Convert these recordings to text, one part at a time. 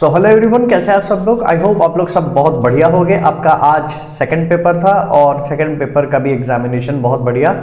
So hello everyone, कैसे हैं आप सब लोग। आई होप आप लोग सब बहुत बढ़िया हो गए। आपका आज सेकंड पेपर था और सेकंड पेपर का भी एग्जामिनेशन बहुत बढ़िया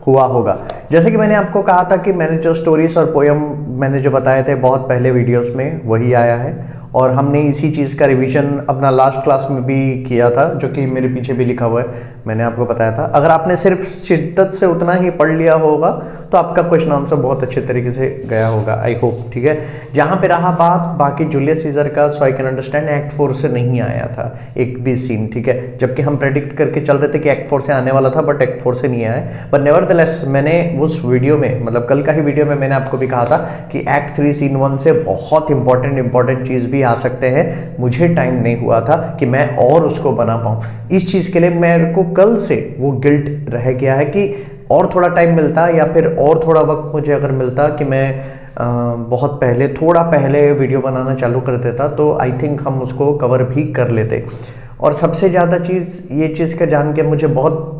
हुआ होगा। जैसे कि मैंने आपको कहा था कि मैंने जो स्टोरीज और पोयम मैंने जो बताए थे बहुत पहले वीडियोस में वही आया है, और हमने इसी चीज़ का रिवीजन अपना लास्ट क्लास में भी किया था, जो कि मेरे पीछे भी लिखा हुआ है, मैंने आपको बताया था। अगर आपने सिर्फ शिद्दत से उतना ही पढ़ लिया होगा तो आपका क्वेश्चन आंसर बहुत अच्छे तरीके से गया होगा, आई होप। ठीक है, जहाँ पे रहा बात बाकी जूलियस सीजर का, सो आई कैन अंडरस्टैंड, एक्ट 4 से नहीं आया था एक भी सीन। ठीक है, जबकि हम प्रेडिक्ट करके चल रहे थे कि एक्ट 4 से आने वाला था, बट एक्ट 4 से नहीं आया है। बट नेवरदलेस मैंने उस वीडियो में, मतलब कल का ही वीडियो में, मैंने आपको भी कहा था कि एक्ट 3 सीन 1 से बहुत इंपॉर्टेंट चीज़ भी आ सकते हैं। मुझे टाइम नहीं हुआ था कि मैं और उसको बना पाऊँ। इस चीज़ के लिए मेरे को कल से वो गिल्ट रह गया है कि और थोड़ा टाइम मिलता, या फिर और थोड़ा वक्त मुझे अगर मिलता कि मैं बहुत पहले, थोड़ा पहले वीडियो बनाना चालू कर देता, तो आई थिंक हम उसको कवर भी कर लेते। और सबसे ज़्यादा चीज़ ये चीज़ का जान के मुझे बहुत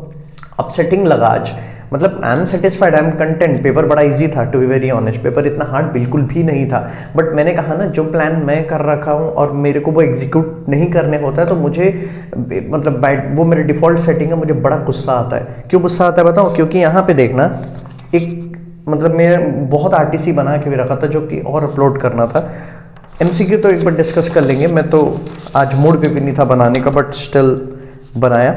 अपसेटिंग लगा आज। मतलब I am satisfied, I am content. Paper बड़ा इजी था, to be very honest. Paper इतना हार्ड बिल्कुल भी नहीं था, बट मैंने कहा ना, जो प्लान मैं कर रखा हूँ और मेरे को वो एग्जीक्यूट नहीं करने होता है तो मुझे, मतलब वो मेरे डिफ़ॉल्ट सेटिंग है, मुझे बड़ा गुस्सा आता है। क्यों गुस्सा आता है बताऊँ? क्योंकि यहाँ पे देखना, एक मतलब मैं बहुत आरटीसी बना के भी रखा था जो कि और अपलोड करना था। एमसीक्यू तो एक बार डिस्कस कर लेंगे, मैं तो आज मूड पे भी नहीं था बनाने का, बट स्टिल बनाया।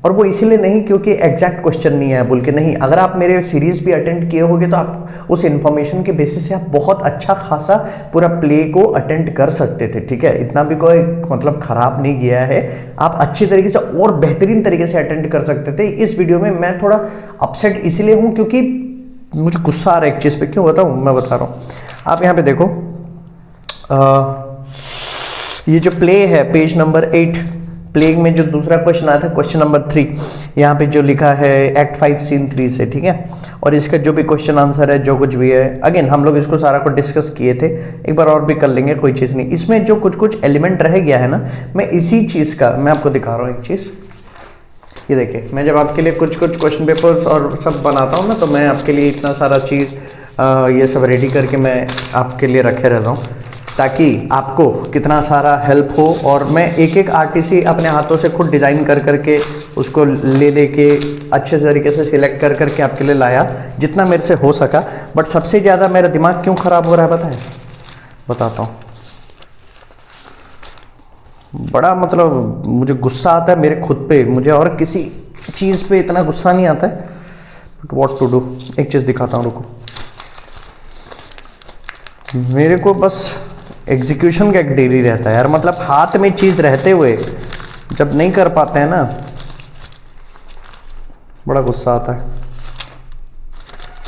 और वो इसीलिए नहीं क्योंकि एग्जैक्ट क्वेश्चन नहीं आया बोल के नहीं। अगर आप मेरे सीरीज भी अटेंड किए होगे तो आप उस इन्फॉर्मेशन के बेसिस से आप बहुत अच्छा खासा पूरा प्ले को अटेंड कर सकते थे। ठीक है, इतना भी कोई मतलब खराब नहीं गया है, आप अच्छी तरीके से और बेहतरीन तरीके से अटेंड कर सकते थे। इस वीडियो में मैं थोड़ा अपसेट इसलिए हूँ क्योंकि मुझे गुस्सा आ रहा है एक चीज़ पे। क्यों बताऊँ? मैं बता रहा हूँ। आप यहाँ पे देखो, ये जो प्ले है पेज नंबर 8, प्लेग में जो दूसरा क्वेश्चन आया था, क्वेश्चन नंबर 3, यहाँ पे जो लिखा है एक्ट 5 सीन 3 से। ठीक है, और इसका जो भी क्वेश्चन आंसर है, जो कुछ भी है, अगेन हम लोग इसको सारा को डिस्कस किए थे, एक बार और भी कर लेंगे, कोई चीज़ नहीं। इसमें जो कुछ एलिमेंट रह गया है ना, मैं इसी चीज़ का मैं आपको दिखा रहा हूँ एक चीज़। ये देखिए, मैं जब आपके लिए कुछ क्वेश्चन पेपर्स और सब बनाता हूँ ना, तो मैं आपके लिए इतना सारा चीज़ ये सब रेडी करके मैं आपके लिए रखे रहता हूँ, ताकि आपको कितना सारा हेल्प हो। और मैं एक आरटीसी अपने हाथों से खुद डिज़ाइन कर करके उसको लेके अच्छे तरीके से सिलेक्ट कर करके आपके लिए लाया, जितना मेरे से हो सका। बट सबसे ज़्यादा मेरा दिमाग क्यों ख़राब हो रहा है बताएं? बताता हूँ। बड़ा मतलब मुझे गुस्सा आता है मेरे खुद पे, मुझे और किसी चीज़ पे इतना गुस्सा नहीं आता है, बट व्हाट टू डू। एक चीज़ दिखाता हूँ, रुको। मेरे को बस एग्जीक्यूशन का एक डेली रहता है यार, मतलब हाथ में चीज़ रहते हुए जब नहीं कर पाते हैं ना, बड़ा गुस्सा आता है।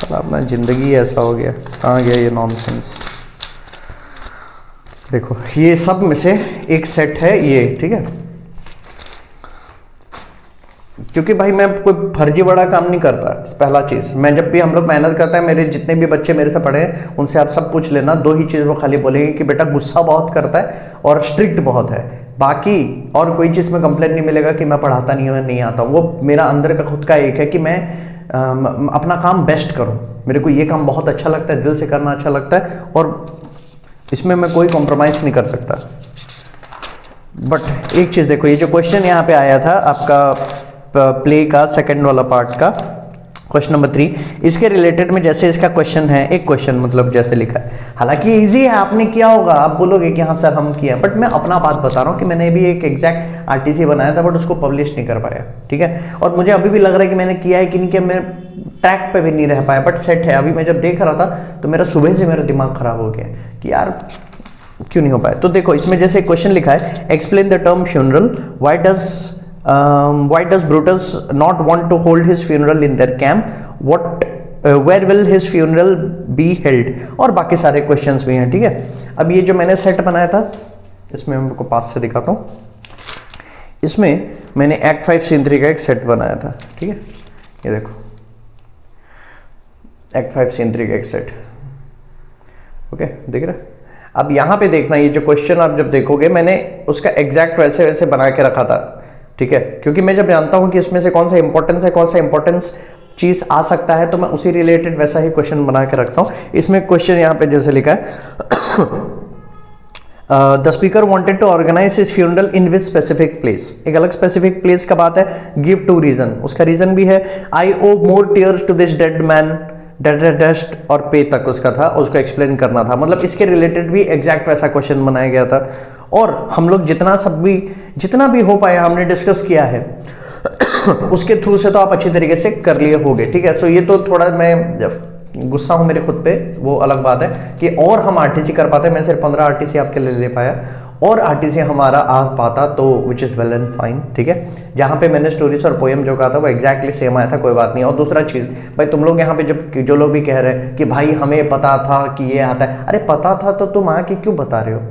तो अपना ज़िंदगी ऐसा हो गया, कहाँ गया ये नॉनसेंस। देखो, ये सब में से एक सेट है ये। ठीक है, क्योंकि भाई मैं कोई फर्जी बड़ा काम नहीं करता। पहला चीज़, मैं जब भी हम लोग मेहनत करते हैं, मेरे जितने भी बच्चे मेरे से पढ़े हैं उनसे आप सब पूछ लेना, दो ही चीज़ वो खाली बोलेंगे कि बेटा गुस्सा बहुत करता है और स्ट्रिक्ट बहुत है। बाकी और कोई चीज़ में कंप्लेंट नहीं मिलेगा कि मैं पढ़ाता नहीं हूँ, मैं नहीं आता हूँ। वो मेरा अंदर का खुद का एक है कि मैं अपना काम बेस्ट करूँ। मेरे को ये काम बहुत अच्छा लगता है, दिल से करना अच्छा लगता है, और इसमें मैं कोई कॉम्प्रोमाइज़ नहीं कर सकता। बट एक चीज़ देखो, ये जो क्वेश्चन यहाँ पे आया था आपका प्ले का सेकंड वाला पार्ट का, क्वेश्चन नंबर 3, इसके रिलेटेड में जैसे इसका क्वेश्चन है, एक क्वेश्चन मतलब जैसे लिखा है, हालांकि इजी है, आपने किया होगा, आप बोलोगे कि हाँ सर हम किया, बट मैं अपना बात बता रहा हूँ कि मैंने भी एक एग्जैक्ट आरटीसी बनाया था, बट उसको पब्लिश नहीं कर पाया। ठीक है, और मुझे अभी भी लग रहा है कि मैंने किया है कि नहीं किया, मैं ट्रैक पे भी नहीं रह पाया, बट सेट है। अभी मैं जब देख रहा था तो मेरा सुबह से मेरा दिमाग खराब हो गया कि यार क्यों नहीं हो पाया। तो देखो, इसमें जैसे क्वेश्चन लिखा है, explain the term funeral, why does Brutus not want to hold his funeral in their camp, where will his funeral be held, और बाकी सारे क्वेश्चंस भी हैं। ठीक है, अब ये जो मैंने सेट बनाया था, इसमें मैं आपको पास से दिखाता हूँ। इसमें मैंने एक्ट 5 सीन 3 का एक सेट बनाया था। ठीक है, ये देखो, एक्ट 5 सीन 3 का एक सेट। ओके, दिख रहा है? अब यहाँ पे देखना, ये जो क्वेश्चन आप जब देखोगे, मैंने उसका एग्जैक्ट वैसे वैसे बना के रखा था। ठीक है, क्योंकि मैं जब जानता हूं कि इसमें से कौन सा इंपॉर्टेंस है, कौन सा इंपॉर्टेंस चीज आ सकता है, तो मैं उसी रिलेटेड वैसा ही क्वेश्चन बना के रखता हूं। इसमें क्वेश्चन यहां पे जैसे लिखा है the speaker wanted to organize his funeral in which specific place, एक अलग स्पेसिफिक प्लेस का बात है, गिव टू रीजन, उसका रीजन भी है, I owe more tears to this dead man, डेस्ट और पे तक उसका था, उसको एक्सप्लेन करना था, मतलब इसके रिलेटेड भी एग्जैक्ट वैसा क्वेश्चन बनाया गया था। और हम लोग जितना भी हो पाया हमने डिस्कस किया है उसके थ्रू से तो आप अच्छी तरीके से कर लिए होगे, ठीक है। सो ये तो थोड़ा मैं गुस्सा हूं मेरे खुद पे, वो अलग बात है कि और हम आरटीसी कर पाते, मैं सिर्फ 15 आरटीसी आपके लिए ले पाया, और आरटीसी हमारा आ पाता तो which is well and fine, ठीक है। जहाँ पे मैंने स्टोरीज और पोएम जो कहा था वो एग्जैक्टली सेम आया था, कोई बात नहीं। और दूसरा चीज़ भाई, तुम लोग यहाँ पे जो लोग भी कह रहे हैं कि भाई हमें पता था कि ये आता है, अरे पता था तो तुम आके क्यों बता रहे हो?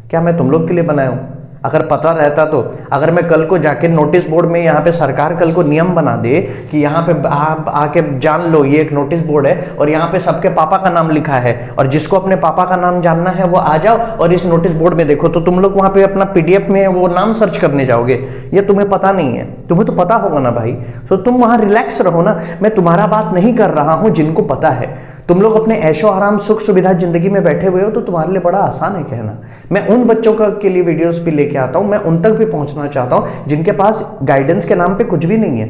क्या मैं तुम लोग के लिए बनाया हूँ? अगर पता रहता तो, अगर मैं कल को जाके नोटिस बोर्ड में यहाँ पे सरकार कल को नियम बना दे कि यहाँ पे आप आके जान लो ये एक नोटिस बोर्ड है और यहाँ पे सबके पापा का नाम लिखा है और जिसको अपने पापा का नाम जानना है वो आ जाओ और इस नोटिस बोर्ड में देखो, तो तुम लोग वहाँ पे अपना पीडीएफ में वो नाम सर्च करने जाओगे? ये तुम्हें पता नहीं है, तुम्हें तो पता होगा ना भाई। तो तुम वहाँ रिलैक्स रहो ना, मैं तुम्हारा बात नहीं कर रहा हूँ जिनको पता है। तुम लोग अपने ऐशो आराम सुख सुविधा जिंदगी में बैठे हुए हो तो तुम्हारे लिए बड़ा आसान है कहना। मैं उन बच्चों के लिए वीडियोस भी लेके आता हूं, मैं उन तक भी पहुंचना चाहता हूं जिनके पास गाइडेंस के नाम पे कुछ भी नहीं है।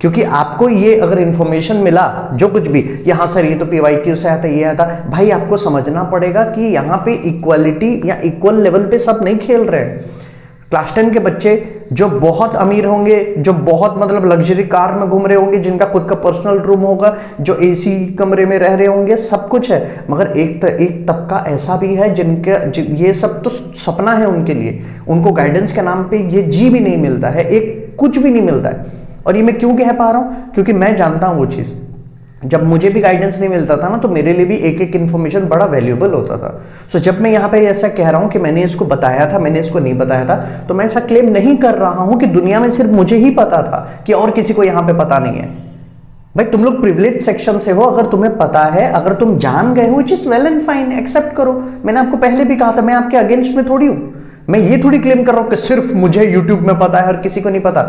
क्योंकि आपको ये अगर इंफॉर्मेशन मिला जो कुछ भी, कि हाँ सर ये तो पीवाईक्यू से आता, ये आता, भाई आपको समझना पड़ेगा कि यहाँ पे इक्वालिटी या इक्वल लेवल पे सब नहीं खेल रहे हैं। क्लास 10 के बच्चे जो बहुत अमीर होंगे, जो बहुत मतलब लग्जरी कार में घूम रहे होंगे, जिनका खुद का पर्सनल रूम होगा, जो एसी कमरे में रह रहे होंगे, सब कुछ है, मगर एक तबका ऐसा भी है ये सब तो सपना है उनके लिए, उनको गाइडेंस के नाम पे ये जी भी नहीं मिलता है, एक कुछ भी नहीं मिलता है। और ये मैं क्यों कह पा रहा हूँ? क्योंकि मैं जानता हूँ वो चीज़, जब मुझे भी गाइडेंस नहीं मिलता था ना तो मेरे लिए भी एक एक इन्फॉर्मेशन बड़ा वैल्यूएबल होता था। सो जब मैं यहाँ पे ऐसा कह रहा हूँ कि मैंने इसको बताया था, मैंने इसको नहीं बताया था, तो मैं ऐसा क्लेम नहीं कर रहा हूँ कि दुनिया में सिर्फ मुझे ही पता था कि और किसी को यहाँ पे पता नहीं है। भाई तुम लोग प्रिविलेज सेक्शन से हो, अगर तुम्हें पता है, अगर तुम जान गए हो, which is well and fine, accept करो। मैंने आपको पहले भी कहा था, मैं आपके अगेंस्ट में थोड़ी हूँ। मैं ये थोड़ी क्लेम कर रहा हूँ कि सिर्फ मुझे यूट्यूब में पता है और किसी को नहीं पता।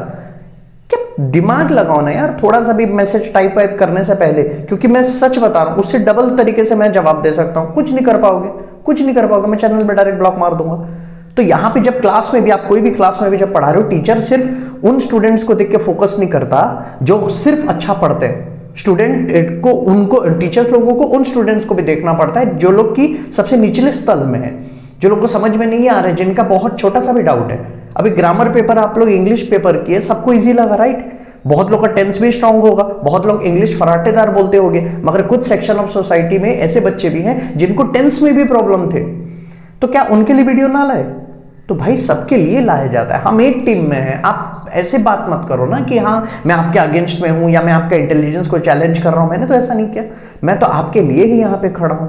क्या दिमाग लगाओ ना यार, थोड़ा सा भी मैसेज टाइप वाइप करने से पहले, क्योंकि मैं सच बता रहा हूं, उससे डबल तरीके से मैं जवाब दे सकता हूं। कुछ नहीं कर पाओगे, कुछ नहीं कर पाओगे, मैं चैनल पे डायरेक्ट ब्लॉक मार दूंगा। तो यहाँ पे जब क्लास में भी, आप कोई भी क्लास में भी जब पढ़ा रहे हो, टीचर सिर्फ उन स्टूडेंट्स को देख के फोकस नहीं करता जो सिर्फ अच्छा पढ़ते हैं। स्टूडेंट को, उनको, टीचर्स लोगों को उन स्टूडेंट्स को भी देखना पड़ता है जो लोग की सबसे निचले स्तर में है, जो लोग को समझ में नहीं आ रहा है, जिनका बहुत छोटा सा भी डाउट है। अभी ग्रामर पेपर आप लोग इंग्लिश पेपर किए, सबको इजी लगा, राइट? बहुत लोग का टेंस भी स्ट्रांग होगा, बहुत लोग इंग्लिश फराटेदार बोलते होंगे, मगर कुछ सेक्शन ऑफ सोसाइटी में ऐसे बच्चे भी हैं जिनको टेंस में भी प्रॉब्लम थे। तो क्या उनके लिए वीडियो ना लाए? तो भाई सबके लिए लाया जाता है, हम एक टीम में हैं। आप ऐसे बात मत करो ना कि हाँ मैं आपके अगेंस्ट में हूं या मैं आपका इंटेलिजेंस को चैलेंज कर रहा हूं। मैंने तो ऐसा नहीं किया, मैं तो आपके लिए ही यहाँ पे खड़ा हूं,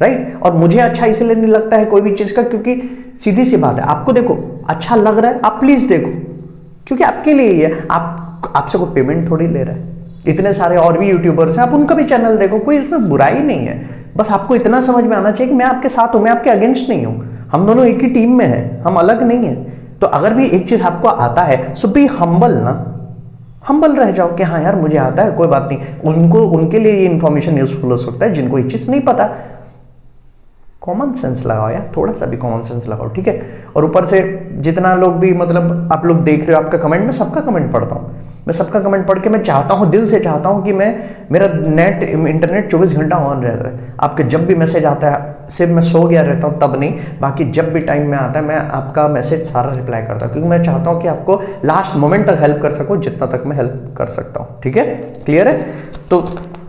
राइट? और मुझे अच्छा इसलिए नहीं लगता है कोई भी चीज का, क्योंकि सीधी सी बात है, आपको देखो अच्छा लग रहा है, आप प्लीज देखो, क्योंकि आपके लिए ही है। आपसे कोई पेमेंट थोड़ी ले रहा है। इतने सारे और भी यूट्यूबर्स हैं, आप उनका भी चैनल देखो, कोई उसमें बुराई नहीं है। बस आपको इतना समझ में आना चाहिए कि मैं आपके साथ हूं, मैं आपके अगेंस्ट नहीं हूं, हम दोनों एक ही टीम में हैं, हम अलग नहीं है। तो अगर भी एक चीज आपको आता है, सो बी हम्बल ना, हम्बल रह जाओ कि हाँ यार मुझे आता है, कोई बात नहीं। उनके लिए ये इंफॉर्मेशन यूजफुल हो सकता है जिनको ये चीज नहीं पता। कॉमन सेंस लगाओ यार, थोड़ा सा भी कॉमन सेंस लगाओ, ठीक है? और ऊपर से जितना लोग भी, मतलब आप लोग देख रहे हो, आपका कमेंट, मैं सबका कमेंट पढ़ता हूँ, मैं सबका कमेंट पढ़ के मैं चाहता हूँ, दिल से चाहता हूँ कि मेरा इंटरनेट 24 घंटा ऑन रहता है। आपके जब भी मैसेज आता है, सिर्फ मैं सो गया रहता हूँ तब नहीं, बाकी जब भी टाइम में आता है मैं आपका मैसेज सारा रिप्लाई करता हूँ, क्योंकि मैं चाहता हूँ कि आपको लास्ट मोमेंट तक हेल्प कर सकूँ, जितना तक मैं हेल्प कर सकता हूँ, ठीक है? क्लियर है? तो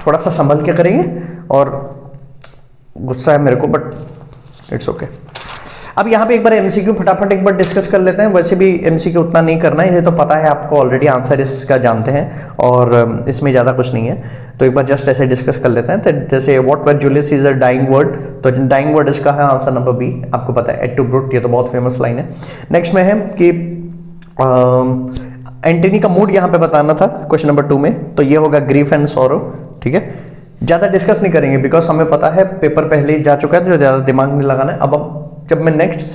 थोड़ा सा संभल के करेंगे, और गुस्सा है मेरे को, बट इट्स ओके। अब यहाँ पे एक बार एमसीक्यू फटाफट एक बार डिस्कस कर लेते हैं। वैसे भी एमसीक्यू उतना नहीं करना है, ये तो पता है आपको, ऑलरेडी आंसर इसका जानते हैं, और इसमें ज़्यादा कुछ नहीं है। तो एक बार जस्ट ऐसे डिस्कस कर लेते हैं। तो जैसे what were Julius is a dying word, तो डाइंग वर्ड इसका है आंसर नंबर बी, आपको पता है, एट टू ब्रूट, ये तो बहुत फेमस लाइन है। नेक्स्ट में है कि एंटनी का मूड यहाँ पे बताना था क्वेश्चन नंबर 2 में, तो ये होगा ग्रीफ एंड सॉरो, ठीक है? ज़्यादा डिस्कस नहीं करेंगे बिकॉज हमें पता है पेपर पहले ही जा चुका है, तो ज़्यादा दिमाग नहीं लगाना है। अब जब मैं नेक्स्ट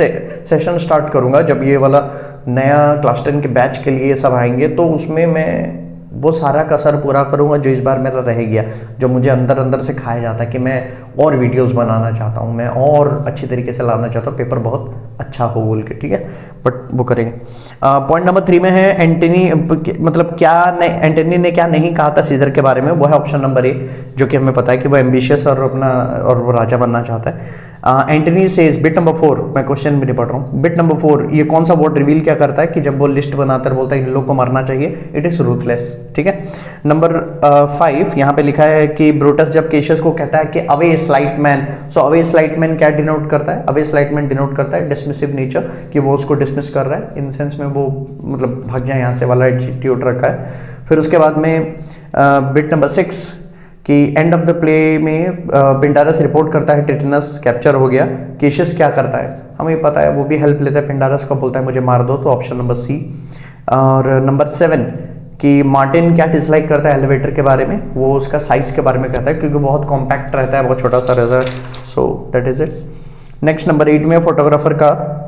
सेशन स्टार्ट करूंगा, जब ये वाला नया क्लास 10 के बैच के लिए सब आएंगे, तो उसमें मैं वो सारा कसर पूरा करूंगा जो इस बार मेरा रह गया, जो मुझे अंदर अंदर से खाया जाता है कि मैं और वीडियोस बनाना चाहता हूँ, मैं और अच्छी तरीके से लाना चाहता हूँ, पेपर बहुत अच्छा हो बोल के, ठीक है, बट वो करेंगे। पॉइंट नंबर 3 में है एंटनी, मतलब क्या एंटनी ने क्या नहीं कहा था सीजर के बारे में, वो है ऑप्शन नंबर ए, जो कि हमें पता है कि वो एम्बिशियस और वो राजा बनना चाहता है। एंटनी सेज, बिट नंबर 4, मैं क्वेश्चन भी नहीं पढ़ रहा हूँ, बिट नंबर 4, ये कौन सा वर्ड रिवील क्या करता है कि जब वो लिस्ट बनाता है बोलता है इन लोग को मारना चाहिए, इट इज रूथलेस, ठीक है। नंबर 5 यहाँ पे लिखा है कि ब्रूटस जब केशियस को कहता है कि away slight man, so away slight man क्या डिनोट करता है, अवे स्लाइट मैन डिनोट करता है डिसमिसिव नेचर, कि वो उसको डिसमिस कर रहा है, इन सेंस में वो मतलब भाग जाए यहाँ से वाला एटीट्यूड रखा है। फिर उसके बाद में बिट नंबर 6 कि एंड ऑफ द प्ले में पिंडारस रिपोर्ट करता है टिटेनस कैप्चर हो गया, केशियस क्या करता है, हमें पता है, वो भी हेल्प लेता है पिंडारस को, बोलता है मुझे मार दो, तो ऑप्शन नंबर सी। और नंबर 7 कि मार्टिन क्या डिसलाइक करता है एलिवेटर के बारे में, वो उसका साइज के बारे में कहता है क्योंकि बहुत कॉम्पैक्ट रहता है, बहुत छोटा सा रहता है, so that is it. Next number 8 में फोटोग्राफर का,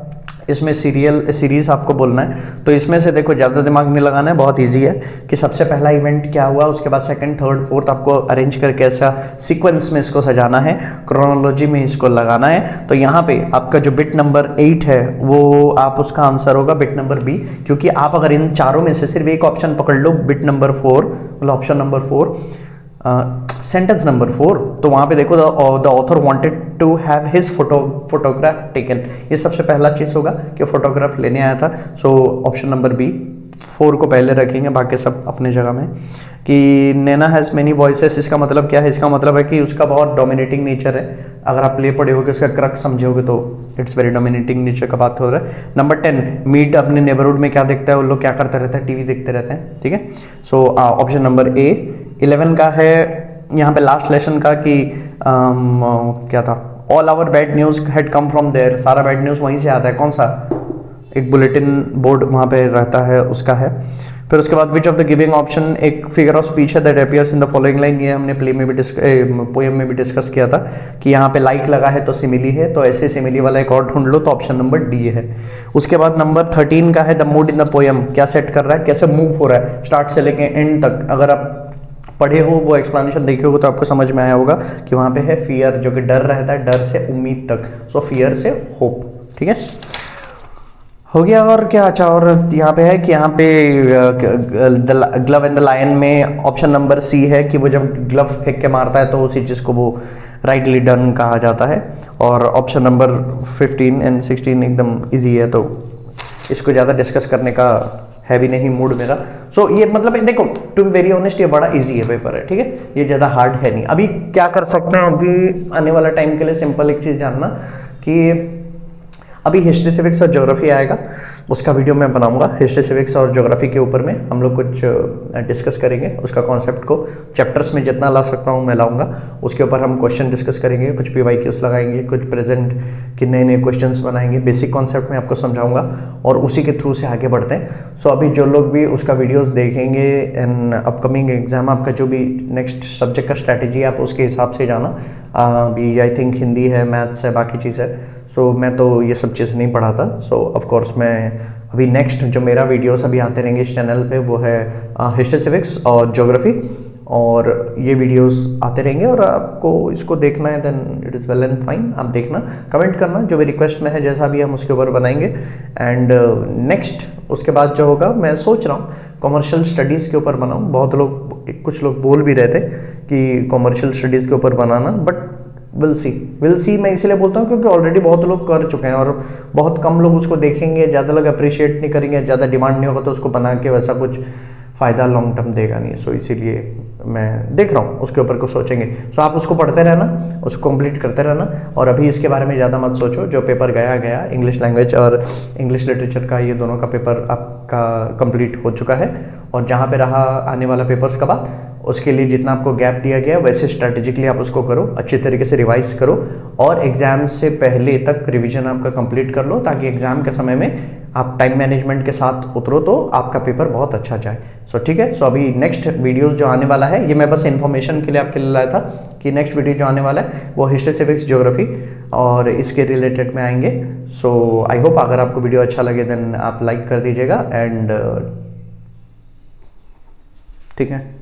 इसमें सीरीज आपको बोलना है, तो इसमें से देखो ज़्यादा दिमाग नहीं लगाना है, बहुत इजी है कि सबसे पहला इवेंट क्या हुआ, उसके बाद सेकंड थर्ड फोर्थ आपको अरेंज करके ऐसा सीक्वेंस में इसको सजाना है, क्रोनोलॉजी में इसको लगाना है। तो यहाँ पे आपका जो बिट नंबर 8 है वो आप उसका आंसर होगा बिट नंबर बी, क्योंकि आप अगर इन चारों में से सिर्फ एक ऑप्शन पकड़ लो, बिट नंबर 4 मतलब ऑप्शन नंबर 4 सेंटेंस नंबर 4, तो वहां पे देखो the author wanted to have his photograph taken, ये सबसे पहला चीज होगा कि फोटोग्राफ लेने आया था, सो ऑप्शन नंबर बी, 4 को पहले रखेंगे, बाकी सब अपने जगह में। कि नैना हैज़ मेनी वॉइसेस, इसका मतलब क्या है, इसका मतलब है कि उसका बहुत डोमिनेटिंग नेचर है, अगर आप प्ले पढ़े होगे उसका क्रक्स समझे होगे तो इट्स वेरी डोमिनेटिंग नेचर का बात हो रहा है। नंबर 10 मीट अपने नेबरहुड में क्या देखता है, उन लोग क्या करते रहते हैं, टीवी देखते रहते हैं, ठीक है, सो ऑप्शन नंबर ए। 11 का है यहाँ पे लास्ट लेसन का कि क्या था, all our bad news had come from there, सारा बैड न्यूज वहीं से आता है, कौन सा, एक बुलेटिन बोर्ड वहाँ पे रहता है उसका है। फिर उसके बाद which of the giving option एक फिगर ऑफ स्पीच है that appears in the following line, ये हमने प्ले में भी पोएम में भी डिस्कस किया था कि यहाँ पे लाइक लगा है तो सिमिली है, तो ऐसे सिमिली वाला एक और ढूंढ लो, तो ऑप्शन नंबर डी है। उसके बाद नंबर 13 का है the mood in the poem, क्या सेट कर रहा है, कैसे मूव हो रहा है स्टार्ट से लेके एंड तक, अगर आप पढ़े हो वो एक्सप्लेनेशन देखे हो तो आपको समझ में आया होगा कि वहाँ पे है फियर, जो कि डर रहता है, डर से उम्मीद तक, सो फियर से होप, ठीक है, हो गया। और क्या, अच्छा, और यहाँ पे है कि यहाँ पे ग्लव एंड द लायन में ऑप्शन नंबर सी है कि वो जब ग्लव फेंक के मारता है तो उसी चीज़ को वो राइटली डन कहा जाता है। और ऑप्शन नंबर 15 एंड 16 एकदम इजी है, तो इसको ज़्यादा डिस्कस करने का है भी नहीं मूड मेरा। सो ये मतलब देखो, टू बी वेरी ऑनेस्ट, ये बड़ा इजी है पेपर है, ठीक है, ये ज़्यादा हार्ड है नहीं। अभी क्या कर सकते हैं, अभी आने वाला टाइम के लिए सिंपल एक चीज़ जानना कि अभी हिस्ट्री सिविक्स और ज्योग्राफी आएगा, उसका वीडियो मैं बनाऊंगा, हिस्ट्री सिविक्स और ज्योग्राफी के ऊपर में हम लोग कुछ डिस्कस करेंगे, उसका कॉन्सेप्ट को चैप्टर्स में जितना ला सकता हूँ मैं लाऊंगा, उसके ऊपर हम क्वेश्चन डिस्कस करेंगे, कुछ PYQs लगाएंगे, कुछ प्रेजेंट के नए नए क्वेश्चंस बनाएंगे, बेसिक कॉन्सेप्ट में आपको समझाऊंगा और उसी के थ्रू से आगे बढ़ते हैं। सो अभी जो लोग भी उसका वीडियोज़ देखेंगे एंड अपकमिंग एग्जाम आपका जो भी नेक्स्ट सब्जेक्ट का स्ट्रैटेजी आप उसके हिसाब से जाना। अभी आई थिंक हिंदी है, मैथ्स है, बाकी चीज़ है, सो मैं तो ये सब चीज़ नहीं पढ़ाता। सो ऑफ कोर्स मैं अभी नेक्स्ट जो मेरा वीडियोस अभी आते रहेंगे इस चैनल पे वो है हिस्ट्री सिविक्स और ज्योग्राफी, और ये वीडियोस आते रहेंगे और आपको इसको देखना है then it is well and fine, आप देखना, कमेंट करना जो भी रिक्वेस्ट में है, जैसा भी हम उसके ऊपर बनाएंगे। एंड नेक्स्ट उसके बाद जो होगा, मैं सोच रहा हूँ कॉमर्शियल स्टडीज़ के ऊपर बनाऊँ, बहुत लोग, कुछ लोग बोल भी रहे थे कि कॉमर्शियल स्टडीज़ के ऊपर बनाना, बट विल सी मैं इसलिए बोलता हूँ क्योंकि ऑलरेडी बहुत लोग कर चुके हैं और बहुत कम लोग उसको देखेंगे, ज़्यादा लोग अप्रिशिएट नहीं करेंगे, ज़्यादा डिमांड नहीं होगा तो उसको बना के वैसा कुछ फ़ायदा लॉन्ग टर्म देगा नहीं। सो इसीलिए मैं देख रहा हूँ उसके ऊपर कुछ सोचेंगे। सो आप उसको पढ़ते रहना, उसको कंप्लीट करते रहना, और अभी इसके बारे में ज़्यादा मत सोचो। जो पेपर गया इंग्लिश लैंग्वेज और इंग्लिश लिटरेचर का, ये दोनों का पेपर आपका कंप्लीट हो चुका है, और जहाँ पे रहा आने वाला पेपर्स का बाद, उसके लिए जितना आपको गैप दिया गया वैसे स्ट्रैटेजिकली आप उसको करो, अच्छी तरीके से रिवाइज करो और एग्जाम से पहले तक रिवीजन आपका कंप्लीट कर लो, ताकि एग्जाम के समय में आप टाइम मैनेजमेंट के साथ उतरो तो आपका पेपर बहुत अच्छा जाए। सो ठीक है, सो अभी नेक्स्ट वीडियोस जो आने वाला है, ये मैं बस इन्फॉर्मेशन के लिए आपके लिए लाया था कि नेक्स्ट वीडियो जो आने वाला है वो हिस्ट्री सिविक्स ज्योग्राफी और इसके रिलेटेड में आएंगे। सो आई होप अगर आपको वीडियो अच्छा लगे देन आप लाइक कर दीजिएगा एंड ठीक है।